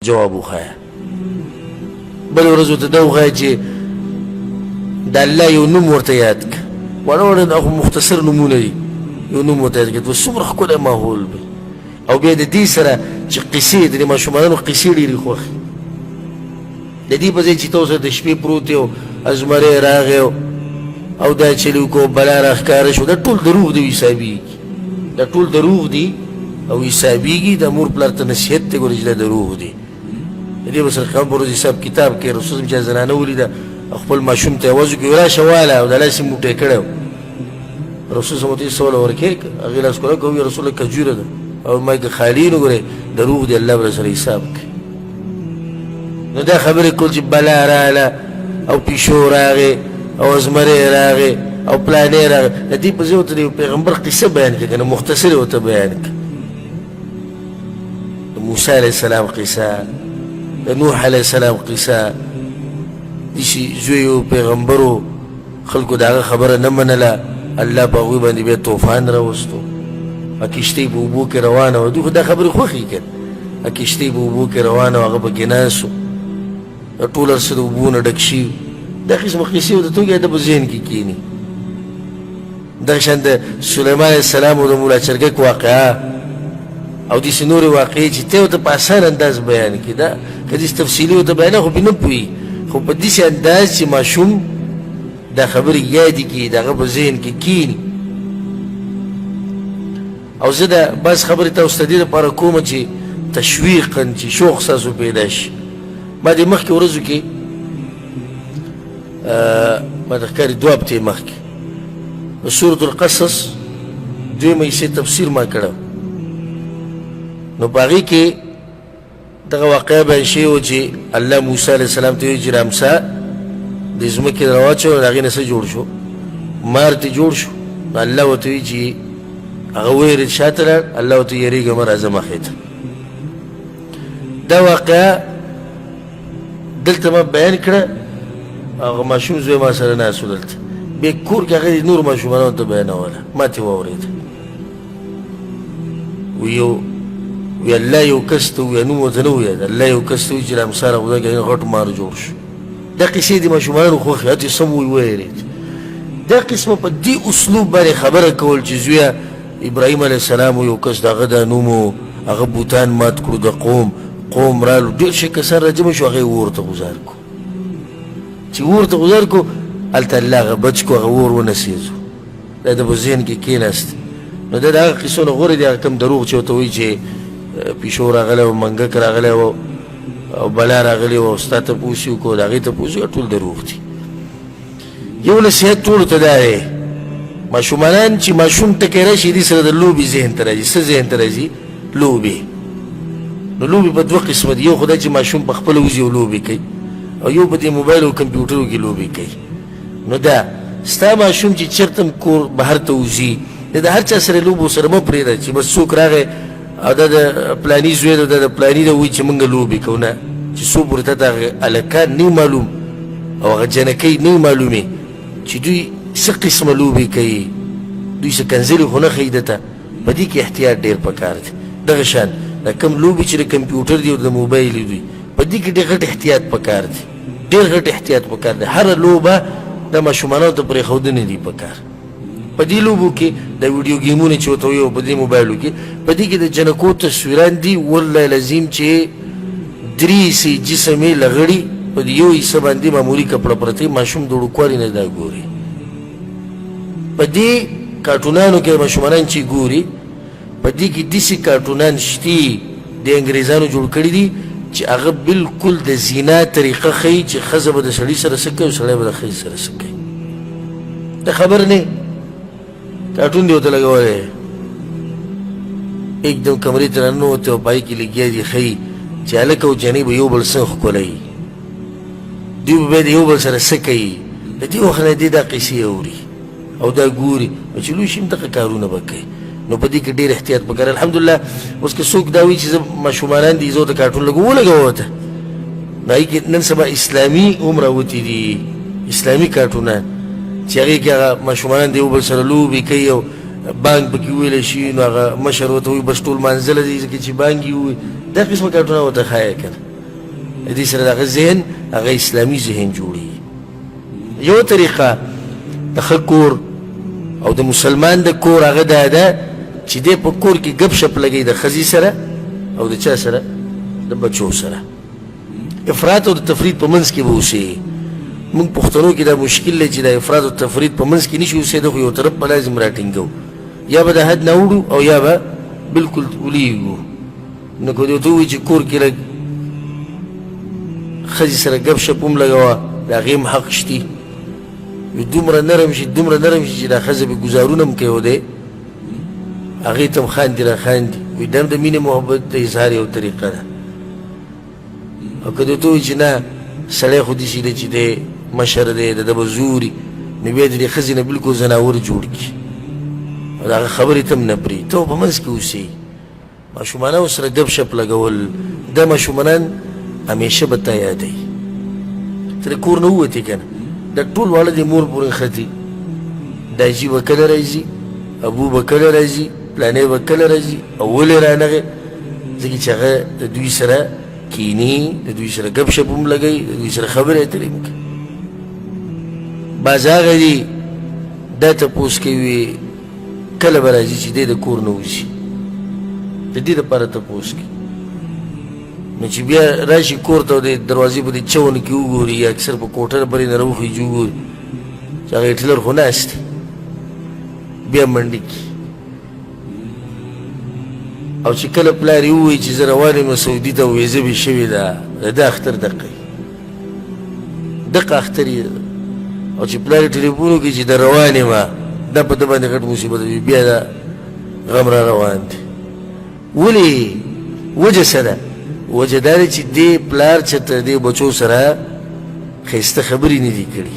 جواب وخایا بل ورځ ورته دا وخایا چې د الله یو نوم ورته یاد کړه واړه دا خو مختصر نومونه دي یو نوم ورته یاد کړه څومره ښکلی ماحول به او بیا د دې سره چې قصې د دې ماشومانو قصې ډېرې خوښې د دې په ځای چې تاسو د شپې پروت یو ازمری راغی او دا چلي وکړو بلا راښکاره شو دا ټول دروغ دي حسابېږي دا ټول دروغ دي او حسابېږي د مور پلار ته نصیحت دی ګورې چې دا دروغ دي د دې به سره قیامت حساب کتاب کې رسول چې زنانه ولیده خپل ماشوم ته یې آواز وکړي راشه واله او د لاس یې موټی کړی رسول صلی الله علیه وسلم ورکړې هغې لاس کوله که وویل رسوله کجوره ده او ما که خالي نو ګورې دروغ دی الله به سره حساب کوي نو دا خبرې کول چې بلا راغله او پیشو راغې او ازمری راغې او پلانې راغې د دې په ځای ورته د پیغمبر قصه بیان کړه که نه مختصرې ورته بیان کړه د موسی علیه السلام قصه د نوح علیه السلام قصه داسې زوی پیغمبرو خلکو د هغه خبره نه منله الله په هغوی باندې بیا طوفان راوستو کشتۍ په اوبو کې روانه وه دوی خو دا خبرې خوښې که کشتۍ په اوبو کې روانه وه هغه پکې ناست و ټول هر څه د اوبو نه ډک شوي دا قسمه قصې ورته توګې د په ذهن کې کښېني دغه شان د سلیمان علیه السلام او د مولا چرګک واقعه او داسې نورې واقعې چې ته ورته په اسان انداز بیان کړي دا که داسې تفصیلي ورته بیانوي خو پرې نه پوهېږي خو په داسې انداز چې ماشوم دا خبرې یادې کړي د هغه په ذهن کې کښېني او زه د بعض خبرې تاسو ته دې لپاره کومه چې تشویقا چې شوق ستاسو پیدا شي ما دې مخکې ورځو کې ما د ښکاري دوه هفتې مخکې د سورة القصص دویمه حصې تفسیر ما کړی نو په هغې کې دغه واقعه بیان شوې وه چې الله موسی علیه السلام ته ویل چې رامسا د ځمکې راواچوه د هغې نه څه جوړ شو مار ترې جوړ شو نو الله ورته وایي چې هغه ویرېد شاته لاړ الله ورته یېرېږه مه راځه مخې ته دا واقعه دلته ما بیان کړه هغه ماشوم زوی ما سره ناست و دلته بیا کور کې هغه نور ماشومانو ته بیانوله ما ترې واورېده وی الله یو کس ته وویل نوم ورته نه وویل الله یو کس ته وویل چې رامسار خدای کې غټ مار جوړ شو دا قصې د ماشومانو خوښې هلته سم ویېرېد دا قسمه په دې اسلوب باندې خبره کول چې زویه ابراهیم علیه السلام یو کس د هغه دا نوم و هغه بوتان مات کړو د قوم رالو ډېر شي کسان راجمع شو هغه یې اور ته غوځار کړو چې اور ته غوځار کړو هلته الله هغه بچ کړو هغه اور ونڅېږو دا د په ذهن کې کېناست نو دا د هغه قصو نه غوره دي هغه کوم دروغ چې ورته وایي چې پیشو راغلی و منګک راغلی و او بلا راغلی و ستا تپوس یې وکړو د هغې تپوس یې ټول دروغ دي یو نصیحت ټولو ته دا دی ماشومانان چې ماشوم ټکی راشي دې سره د لوبې ذهن ته راځي څه ذهن ته راځي لوبې نو لوبې په دوه قسمه دي یو خو دا چې ماشوم په خپله وځي او لوبې کوي او یو په دې موبایل او کمپیوټرو کې لوبې کوي نو دا ستا ماشوم چې چېرته هم کور بهر ته وځي د هر چا سره لوبو سره مه پرېږده چې بس څوک راغی او دا د پلاني زوی ده د پلاني ده وایي چې موږ لوبې کوو نه چې څو پورې ته د هغې هلکان نه معلوم او هغه جنکۍ نه معلومې چې دوی څه قسمه لوبې کوي دوی څه کنځلې خو نه ښیي ده ته په دې کې احتیاط ډېر پکار دی دغه شان دا کوم لوبې چې د کمپیوټر دي او د موبایل دي په دې کې ډېر غټ احتیاط پکار دی ډېر غټ احتیاط پکار دی هره لوبه د ماشومانو ته پرېښودنې دي پکار په دې لوبو کې د ویډیو ګیمونه چې ورته وایي او په دې موبایلو کې په دې کې د جنکو تصویران دي والله لازم چې درې حصې جسم یې لغړي په دې یو حصه باندې معمولي کپړه پرته ماشوم د وړوکوالي نه دا ګوري په دې کارټونانو کې ماشومانان چې ګوري په دې کې داسې کارټونان شتي د انګریزانو جوړ کړي دي چې هغه بلکل د زینا طریقه ښیي چې ښځه به د سړي سره څه کوي او سړی به د ښځې سره څه کوي ته خبر نه کارټون دی ورته لګولی एकदम کمرې ته راننوتې او پای کې لګیا دي ښیي چې هلک او جنۍ به یو بل څه ښکلوي دوی به بیا د یو بل سره څه کوي د دې وخت نه دې دا قیسې اوري او دا ګوري چې لوی شي هم دغه کارونه به کوي نو په دې کې ډېر احتیاط پکار الحمدلله اوس که څوک دا وایي چې زه ماشومانان دي زه ورته کارټون ولګوه ته نو هغې کې نن سبا اسلامي هم راوتي دي اسلامي کارټونان چې هغې کې هغه ماشومانان د یو بل سره لوبې کوي او بانک پکې وویلی شي نو هغه مشر ورته وایي بس ټول مانځله دي ځکه چې بانک یې ووایي دا قسمه کارټونه ورته ښایه که نه د دې سره دغه ذهن هغه اسلامي ذهن جوړي. یو طریقه د ښه کور او د مسلمان د کور هغه دا ده چې دی په کور کې ګپ شپ لګوي د ښځې سره او د چا سره د بچو سره. افراط او د تفرید په منځ کې به اوسېږي. موږ پښتنو کې دا مشکل دی چې د افراط او تفرید په منځ کې نشي اوسېدی، خو یو طرف به لازم راټینګو، یا به د حد نه وړو او یا به بلکل ولیږو. نو که ورته ووایي چې کور کې لږ ښځې سره ګپ شپ هم لګوه، د هغې هم حق شتي، دومره نرم شي چې دا ښځه به ګزارونه هم کوي، دی هغې ته هم خاندي را خاندي، وایي دا هم د مینې محبت د اظهار یو طریقه ده. او که ورته ووایي چې نه سړی خو داسې دی چې دی مشر دی، د ده به زوري، نو بیا د دې ښځې نه بلکل زناور جوړ کړي او د هغه خبرې ته هم نه پرېږدي، ته په منځ کې اوسېږي. ماشومانو سره ګپ شپ لګول، دا ماشومانان همیشه به تا یادوي. ته د کور نه ووتې که نه، دا ټول واړه د مور پورې نښتي، داجي به کله راځي، ابو به کله راځي، پلانې به کله راځي، او ولې رانغې؟ ځکه چې هغه د دوی سره کینی، د دوی سره ګپ شپ هم لګوي، د دوی سره خبرې اترې هم کوي. بعض هغه دي دا تپوس کوي کله به راځي چې دی د کور نه وځي، د دې دپاره تپوس کوي. نو چې بیا راشي کور ته، د دروازې په دې چون کې وګوري، یا اکثر په کوټه پرې نه راوخېږي وګوري چې هغه هټلر خو ناست دی، بیا منډې کړي. او چې کله پلار یې ووایي چې زه روان یم سعودي ته، ویزه مې شوې ده، د ده اختر دقه یي، دقه اختر یې. او چې پلار یې ټلیفون وکړي چې د روان یم، دا په ده باندې غټ مصیبت وي، بیا دا غم را روان دی. ولې وجه څه ده؟ وجه دا دی چې دې پلار چېرته دې بچو سره ښایسته خبرې نه دي کړي.